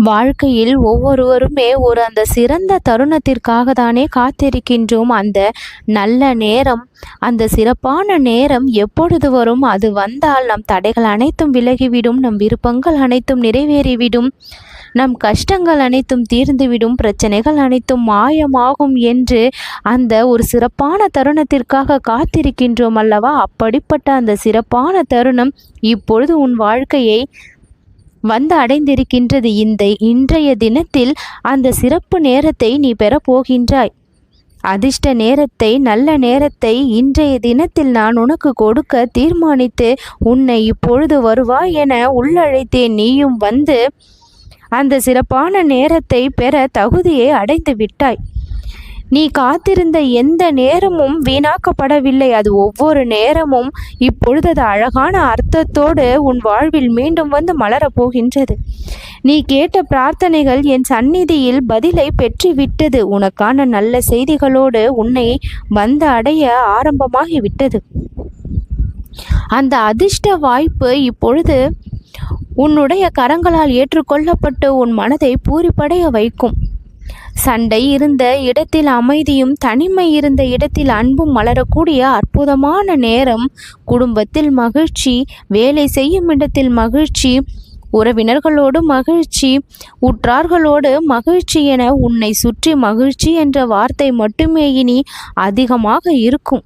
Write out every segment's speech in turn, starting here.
வாழ்க்கையில் ஒவ்வொருவருமே அந்த சிறந்த தருணத்திற்காக தானே காத்திருக்கின்றோம். அந்த நல்ல நேரம், அந்த சிறப்பான நேரம் எப்பொழுது வரும்? அது வந்தால் நம் தடைகள் அனைத்தும் விலகிவிடும், நம் விருப்பங்கள் அனைத்தும் நிறைவேறிவிடும், நம் கஷ்டங்கள் அனைத்தும் தீர்ந்துவிடும், பிரச்சனைகள் அனைத்தும் மாயமாகும் என்று அந்த ஒரு சிறப்பான தருணத்திற்காக காத்திருக்கின்றோம் அல்லவா? அப்படிப்பட்ட அந்த சிறப்பான தருணம் இப்பொழுது உன் வாழ்க்கையை வந்து அடைந்திருக்கின்றது. இன்றைய தினத்தில் அந்த சிறப்பு நேரத்தை நீ பெறப்போகின்றாய். அதிர்ஷ்ட நேரத்தை, நல்ல நேரத்தை இன்றைய தினத்தில் நான் உனக்கு கொடுக்க தீர்மானித்து உன்னை இப்பொழுது வருவாய் என உள்ளழைத்தேன். நீயும் வந்து அந்த சிறப்பான நேரத்தை பெற தகுதியை அடைந்து விட்டாய். நீ காத்திருந்த எந்த நேரமும் வீணாக்கப்படவில்லை. அது ஒவ்வொரு நேரமும் இப்பொழுது அது அழகான அர்த்தத்தோடு உன் வாழ்வில் மீண்டும் வந்து மலரப்போகின்றது. நீ கேட்ட பிரார்த்தனைகள் என் சந்நிதியில் பதிலை பெற்றுவிட்டது. உனக்கான நல்ல செய்திகளோடு உன்னை வந்து அடைய ஆரம்பமாகிவிட்டது. அந்த அதிர்ஷ்ட வாய்ப்பு இப்பொழுது உன்னுடைய கரங்களால் ஏற்றுக்கொள்ளப்பட்டு உன் மனதை பூரிப்படைய வைக்கும். சண்டை இருந்த இடத்தில் அமைதியும், தனிமை இருந்த இடத்தில் அன்பும் மலரக்கூடிய அற்புதமான நேரம். குடும்பத்தில் மகிழ்ச்சி, வேலை செய்யும் இடத்தில் மகிழ்ச்சி, உறவினர்களோடு மகிழ்ச்சி, உற்றார்களோடு மகிழ்ச்சி என உன்னை சுற்றி மகிழ்ச்சி என்ற வார்த்தை மட்டுமே இனி அதிகமாக இருக்கும்.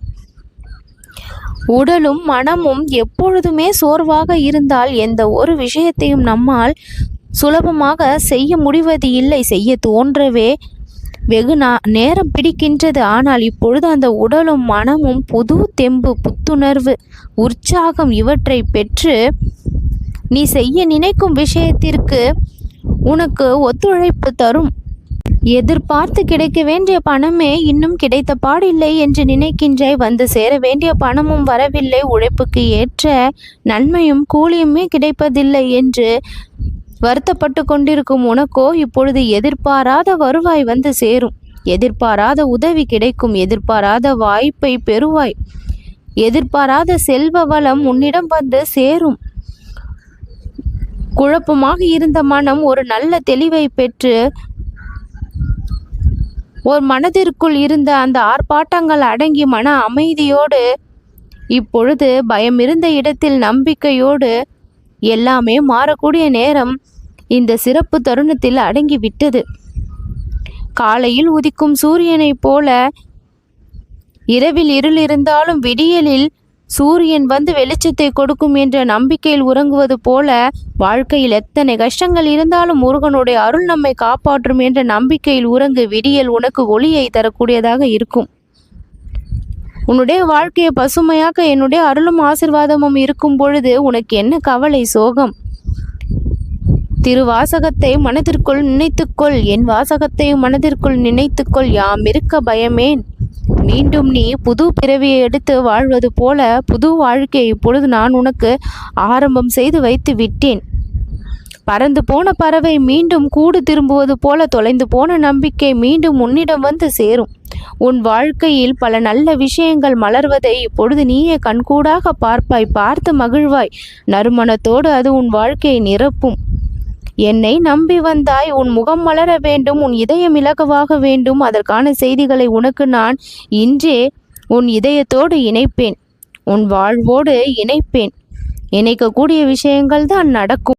உடலும் மனமும் எப்பொழுதுமே சோர்வாக இருந்தால் எந்த ஒரு விஷயத்தையும் நம்மால் சுலபமாக செய்ய முடிவது இல்லை. செய்ய தோன்றவே வெகு நேரம் பிடிக்கின்றது. ஆனால் இப்பொழுது அந்த உடலும் மனமும் புது தெம்பு, புத்துணர்வு, உற்சாகம் இவற்றை பெற்று நீ செய்ய நினைக்கும் விஷயத்திற்கு உனக்கு ஒத்துழைப்பு தரும். எதிர்பார்த்து கிடைக்க வேண்டிய பணமே இன்னும் கிடைத்த பாடில்லை என்று நினைக்கின்றாய். வந்து சேர வேண்டிய பணமும் வரவில்லை. உழைப்புக்கு ஏற்ற நன்மையும் கூலியுமே கிடைப்பதில்லை என்று வருத்தப்பட்டு கொண்டிருக்கும் உனக்கோ இப்பொழுது எதிர்பாராத வருவாய் வந்து சேரும். எதிர்பாராத உதவி கிடைக்கும். எதிர்பாராத வாய்ப்பை பெறுவாய். எதிர்பாராத செல்வ வளம் உன்னிடம் வந்து சேரும். குழப்பமாக இருந்த மனம் ஒரு நல்ல தெளிவை பெற்று ஒரு மனதிற்குள் இருந்த அந்த ஆர்ப்பாட்டங்கள் அடங்கி மன அமைதியோடு இப்பொழுது பயம் இருந்த இடத்தில் நம்பிக்கையோடு எல்லாமே மாறக்கூடிய நேரம் இந்த சிறப்பு தருணத்தில் அடங்கிவிட்டது. காலையில் உதிக்கும் சூரியனைப் போல இரவில் இருள் இருந்தாலும் விடியலில் சூரியன் வந்து வெளிச்சத்தை கொடுக்கும் என்ற நம்பிக்கையில் உறங்குவது போல வாழ்க்கையில் எத்தனை கஷ்டங்கள் இருந்தாலும் முருகனுடைய அருள் நம்மை காப்பாற்றும் என்ற நம்பிக்கையில் உறங்கு. விடியல் உனக்கு ஒளியை தரக்கூடியதாக இருக்கும். உன்னுடைய வாழ்க்கையை பசுமையாக்க என்னுடைய அருளும் ஆசிர்வாதமும் இருக்கும் பொழுது உனக்கு என்ன கவலை, சோகம்? திருவாசகத்தை மனதிற்குள் நினைத்துக்கொள். என் வாசகத்தையும் மனதிற்குள் நினைத்துக்கொள். யாம் இருக்க பயமேன். மீண்டும் நீ புது பிறவியை எடுத்து வாழ்வது போல புது வாழ்க்கையை இப்பொழுது நான் உனக்கு ஆரம்பம் செய்து வைத்து விட்டேன். பறந்து போன பறவை மீண்டும் கூடு திரும்புவது போல தொலைந்து போன நம்பிக்கை மீண்டும் உன்னிடம் வந்து சேரும். உன் வாழ்க்கையில் பல நல்ல விஷயங்கள் மலர்வதை இப்பொழுது நீயே கண்கூடாக பார்ப்பாய். பார்த்து மகிழ்வாய். நறுமணத்தோடு அது உன் வாழ்க்கையை நிரப்பும். என்னை நம்பி வந்தாய். உன் முகம் மலர வேண்டும், உன் இதயம் இலகுவாக வேண்டும். அதற்கான செய்திகளை உனக்கு நான் இன்றே உன் இதயத்தோடு இணைப்பேன். உன் வாழ்வோடு இணைப்பேன். இணைக்கக்கூடிய விஷயங்கள் தான் நடக்கும்.